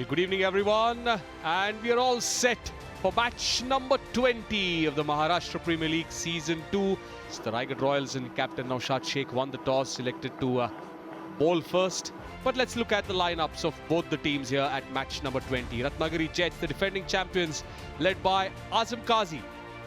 Well, good evening, everyone, and we are all set for match number 20 of the Maharashtra Premier League Season 2. It's the Raigad Royals and captain Naushad Sheikh won the toss, selected to bowl first. But let's look at the lineups of both the teams here at match number 20. Ratnagiri Jets, the defending champions, led by Azam Qazi,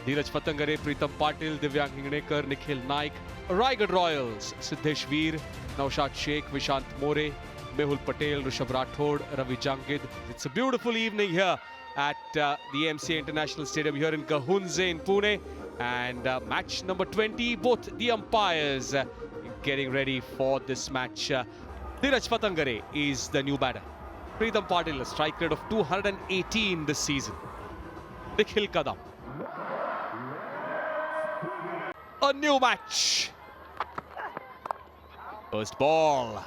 Dheeraj Patangare, Preetham Patil, Divyang Hingnekar, Nikhil Naik. Raigad Royals, Siddhesh Veer, Naushad Sheikh, Vishant More, Mehul Patel, Rishabh Rathod, Ravi Jangid. It's a beautiful evening here at the MCA International Stadium here in Gahunze in Pune. And match number 20, both the umpires getting ready for this match. Dheeraj Patangare is the new batter. Preetham Patil, a strike rate of 218 this season. Nikhil Kadam. A new match. First ball.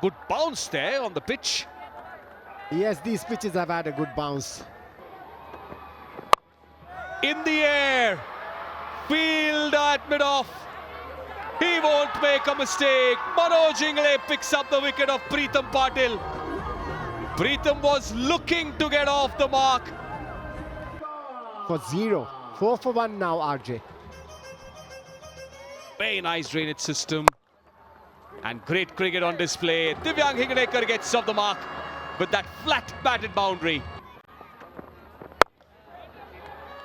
Good bounce there on the pitch. Yes, these pitches have had a good bounce. In the air. Fielder at mid-off. He won't make a mistake. Manoj Ingle picks up the wicket of Preetham Patil. Preetham was looking to get off the mark. For 0. 4 for 1 now, RJ. Very nice drainage system. And great cricket on display. Divyang Hingnekar gets off the mark with that flat batted boundary.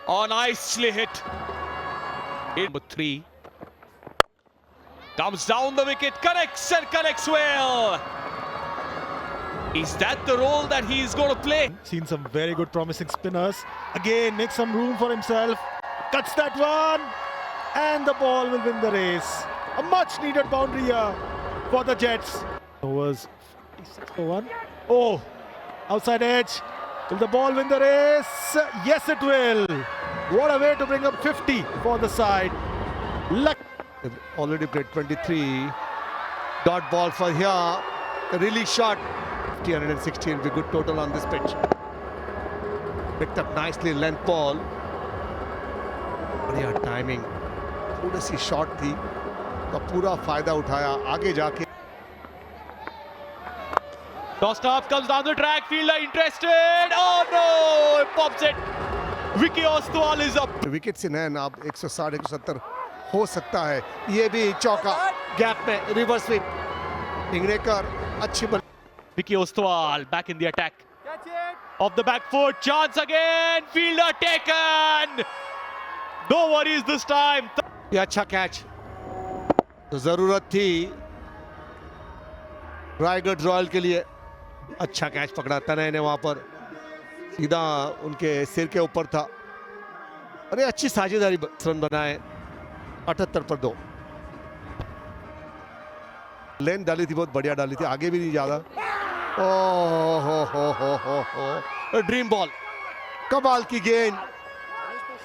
Oh, nicely hit. Number 3. Comes down the wicket, connects and connects well. Is that the role that he is going to play? Seen some very good promising spinners. Again, makes some room for himself. Cuts that one. And the ball will win the race. A much needed boundary here for the Jets. Overs 56 for 1. Oh, outside edge. Will the ball win the race? Yes, it will. What a way to bring up 50 for the side. Luck. They've already played 23. Dot ball for here. A really shot. 360 will be good total on this pitch. Picked up nicely length ball. बढ़िया timing. थोड़ी सी shot थी तो पूरा फायदा उठाया आगे जाके. Tossed up, comes down the track, fielder interested. Oh no, it pops it. Vicky Ostwal is up. Wicket से नैन अब 160 170 हो सकता है. ये भी चौका गैप में रिवर्स स्वीप. इंग्रेकर अच्छी बल. Vicky Ostwal back in the attack. Off the back foot, chance again. Fielder taken. No worries this time. ये अच्छा कैच. तो जरूरत थी रायगढ़ रॉयल के लिए. अच्छा कैच पकड़ा तनय ने वहां पर. सीधा उनके सिर के ऊपर था. अरे अच्छी साझेदारी रन बनाए. 78 पर 2. लेन डाली थी, बहुत बढ़िया डाली थी. आगे भी नहीं ज्यादा. ओह हो ड्रीम बॉल. कमाल की गेंद.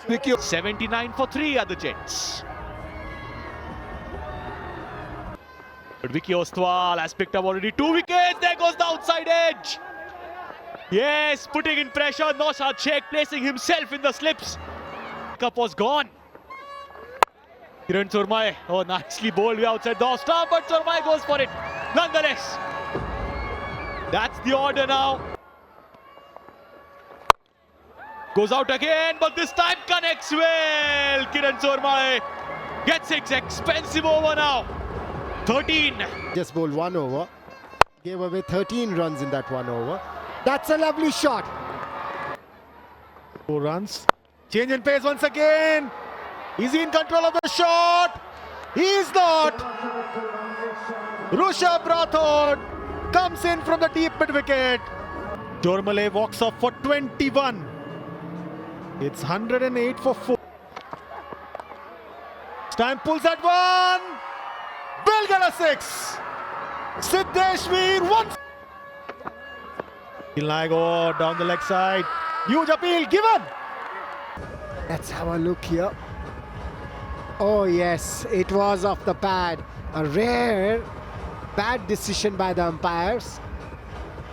79 for 3 are the Jets. But Vicky Ostwal has picked up already 2 wickets. There goes the outside edge. Yes, putting in pressure. Naushad Sheikh placing himself in the slips. Cup was gone. Kiran Surmai, oh, nicely bowled way outside the off stump, but Surmai goes for it. Nonetheless, that's the order now. Goes out again, but this time connects well. Kiran Surmai gets 6. Expensive over now. 13. Just bowled 1 over. Gave away 13 runs in that 1 over. That's a lovely shot. 4 runs. Change in pace once again. Is he in control of the shot? He is not. Rishabh Rathod comes in from the deep mid wicket. Dormale walks off for 21. It's 108 for 4. Time pulls that one. Will get a 6. Siddhesh Veer once. Go down the leg side. Huge appeal given. Let's have a look here. Oh yes, it was off the pad. A rare bad decision by the umpires.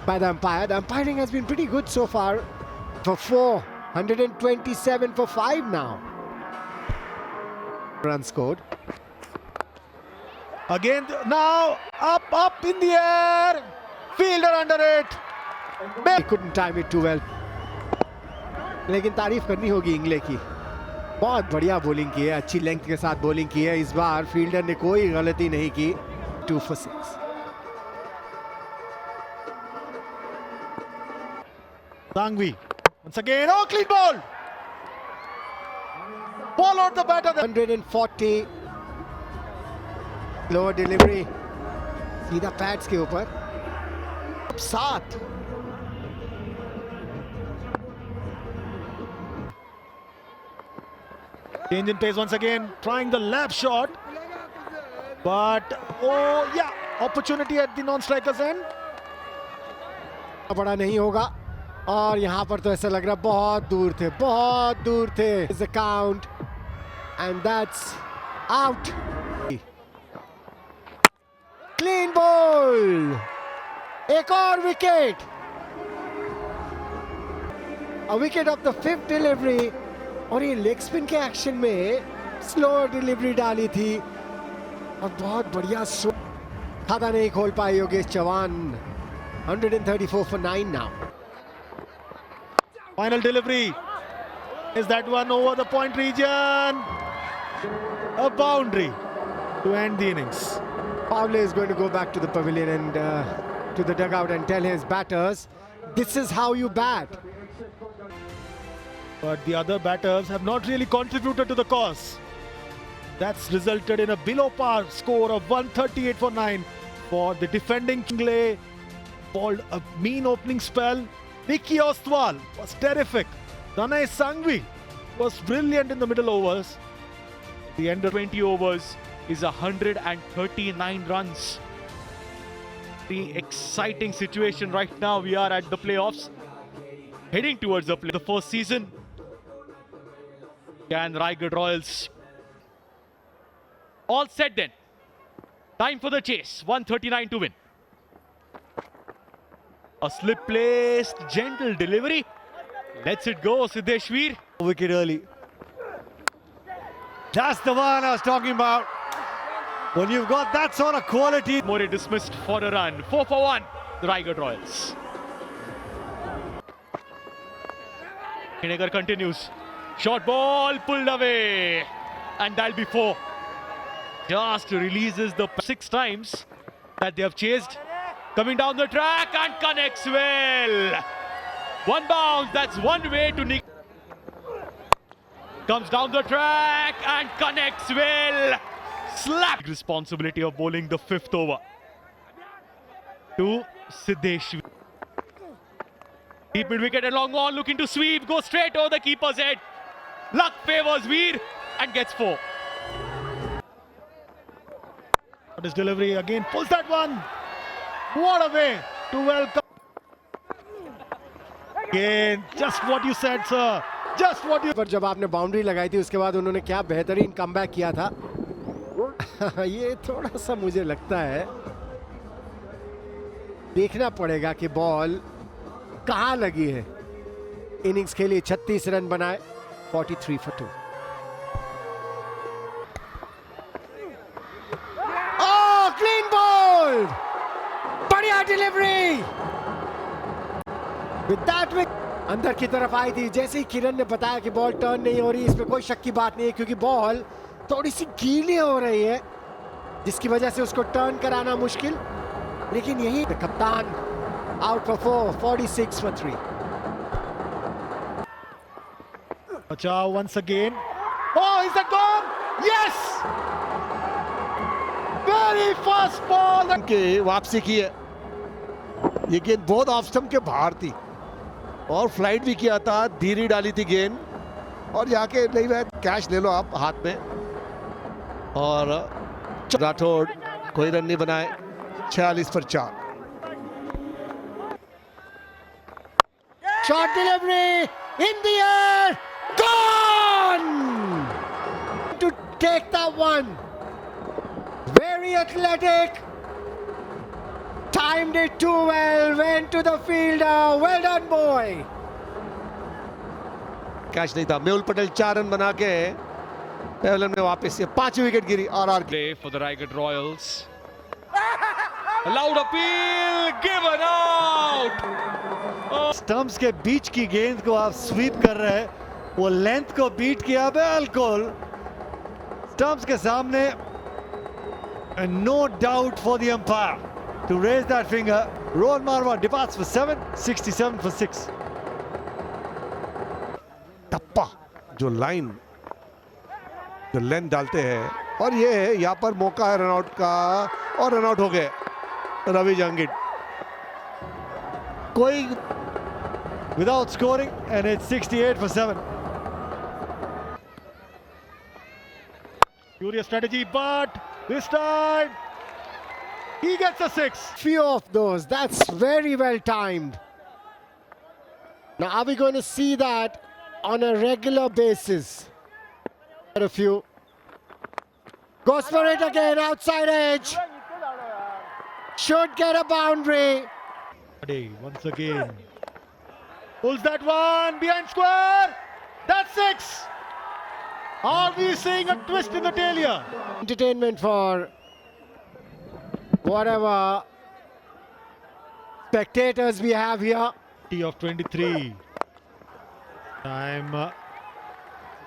The umpiring has been pretty good so far. For 4. 127 for 5 now. Run scored. Again, now up in the air. Fielder under it. He couldn't time it too well. लेकिन तारीफ करनी होगी England की, बहुत बढ़िया bowling की है, अच्छी लेंथ के साथ बॉलिंग की है। इस बार फील्डर ने कोई गलती नहीं की। 2 for 6. Sangvi once again. Oh, clean ball. Ball out the batter. 140. Lower delivery. सीधा पैड्स के ऊपर। 7. Change in pace once again. Trying the lap shot. But, oh yeah, opportunity at the non-striker's end. बड़ा नहीं होगा, और यहाँ पर तो ऐसा लग रहा बहुत दूर थे, बहुत दूर थे। Is the count and that's out. Clean ball. एक और wicket. A wicket of the 5th delivery, और ये लेग स्पिन के एक्शन में स्लोअर डिलीवरी डाली थी और बहुत बढ़िया खाता नहीं खोल पाए Yogesh Chauhan. 134 for 9 now. Final delivery. Is that one over the point region? A boundary to end the innings. Pavle is going to go back to the pavilion and to the dugout and tell his batters, this is how you bat. But the other batters have not really contributed to the cause. That's resulted in a below par score of 138 for 9 for the defending Kingley. Called a mean opening spell. Vicky Ostwal was terrific. Danay Sangvi was brilliant in the middle overs. The end of 20 overs is 139 runs. The exciting situation right now. We are at the playoffs, heading towards the first season. Can Raigad Royals all set then? Time for the chase. 139 to win. A slip placed, gentle delivery. Lets it go, Siddeshveer. Wicket early. That's the one I was talking about. When you've got that sort of quality. More dismissed for a run. 4 for 1, the Raigad Royals. Hinekar continues. Short ball pulled away. And that'll be 4. Just releases the 6 times that they have chased. Coming down the track and connects well. One bounce, that's one way to nick. Comes down the track and connects well. Slap. Responsibility of bowling the 5th over to Siddeshveer. Deep mid wicket and long on, looking to sweep, go straight over the keeper's head. Luck favors Veer and gets 4. But his delivery again pulls that one. What a way to welcome. Again, just what you said, sir. Just what you. पर जब आपने boundary लगाई थी उसके बाद उन्होंने क्या बेहतरीन कमबैक किया था। ये थोड़ा सा मुझे लगता है देखना पड़ेगा कि बॉल कहां लगी है। इनिंग्स के लिए 36 रन बनाए, 43 for 2. Oh, clean ball! बढ़िया डिलीवरी। With that अंदर की तरफ आई थी। जैसे ही किरण ने बताया कि बॉल टर्न नहीं हो रही, इसमें कोई शक की बात नहीं है क्योंकि बॉल थोड़ी सी गीली हो रही है जिसकी वजह से उसको टर्न कराना मुश्किल। लेकिन यही कप्तान out for 4, 46 for 3. Bachao once again. Oh, is that gone? Yes! Very fast ball. के वापसी की है। ये गेंद बहुत ऑफ स्टंप के बाहर थी और फ्लाइट भी किया था, धीरे डाली थी गेंद और यहाँ के नहीं भाई कैश ले लो आप हाथ में। और राठौड़ कोई रन नहीं बनाए, 46 for 4. Short delivery in the air, gone! To take that one, very athletic, timed it too well, went to the fielder, well done boy. Catch नहीं था। मेहुल पटेल 4 रन बना के पेवलन में वापस से 5 विकेट गिरी। और Play for the Raigad Royals. A loud appeal given out. Stumps के बीच की गेंद को आप स्वीप कर रहे हैं, वो लेंथ को बीट किया बिल्कुल स्टंप्स के सामने. And no doubt for the umpire to raise that finger. Rohan Marwan departs for 7, 67 for 6. टप्पा जो लाइन जो लेंथ डालते हैं, और ये है यहाँ पर मौका है रनआउट का, और रनआउट हो गए Ravi Jahangir. Going without scoring, and it's 68 for 7. Furious strategy, but this time he gets a 6. Few of those. That's very well timed. Now, are we going to see that on a regular basis? A few. Goes for it again, outside edge. Should get a boundary. Once again pulls that one behind square. That's 6. Are we seeing a twist in the tail here? Entertainment for whatever spectators we have here. T of 23. Time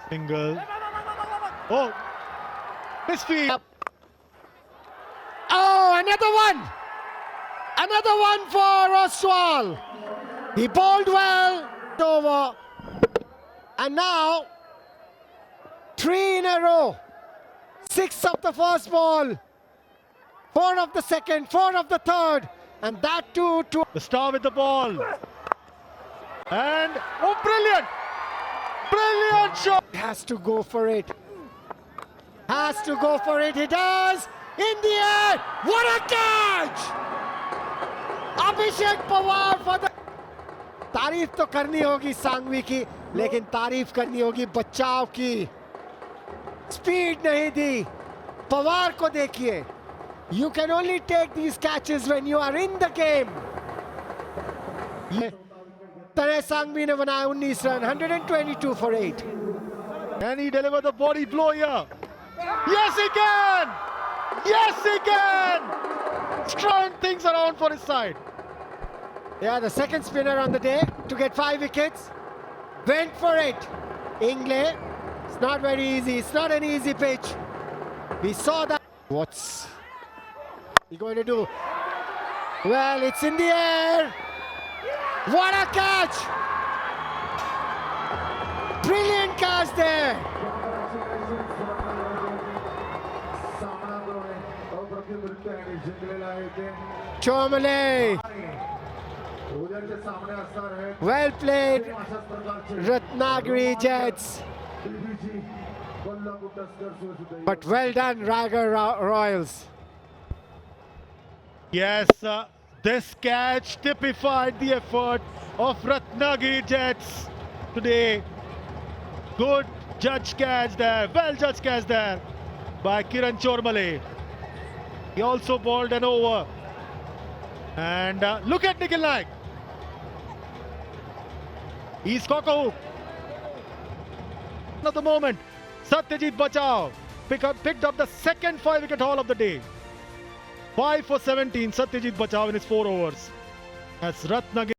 single. Oh, misfield. Oh, another one! Another one for Oswal. He bowled well. Over. And now, 3 in a row. 6 of the first ball. 4 of the second. 4 of the third. And that too. The star with the ball. And, oh, brilliant! Brilliant shot! Has to go for it. Has to go for it. He does. In the air. What a catch! Abhishek Pawar for the... तारीफ तो करनी होगी सांघवी की, लेकिन तारीफ करनी होगी बचाव की. स्पीड नहीं दी. पवार को देखिए. You can only take these catches when you are in the game. तने सांघवी ने बनाया 19 run, 122 for 8. Can he deliver the body blow here? Yes, he can! Yes, he can! Throwing things around for his side. Yeah, the second spinner on the day to get 5 wickets. Went for it. Ingle. It's not very easy. It's not an easy pitch. We saw that. What's he going to do? Well, it's in the air. What a catch! Brilliant catch there. Chomale. Well played, Ratnagiri Jets. But well done, Ragar Royals. Yes, this catch typified the effort of Ratnagiri Jets today. Good judge catch there, well judged catch there by Kiran Chormale. He also bowled an over. And look at Nikhil Naik. He's cock-a-hook. At the moment, Satyajit Bachao picked up the second 5-wicket haul of the day. 5 for 17, Satyajit Bachao in his 4 overs. As Ratnagiri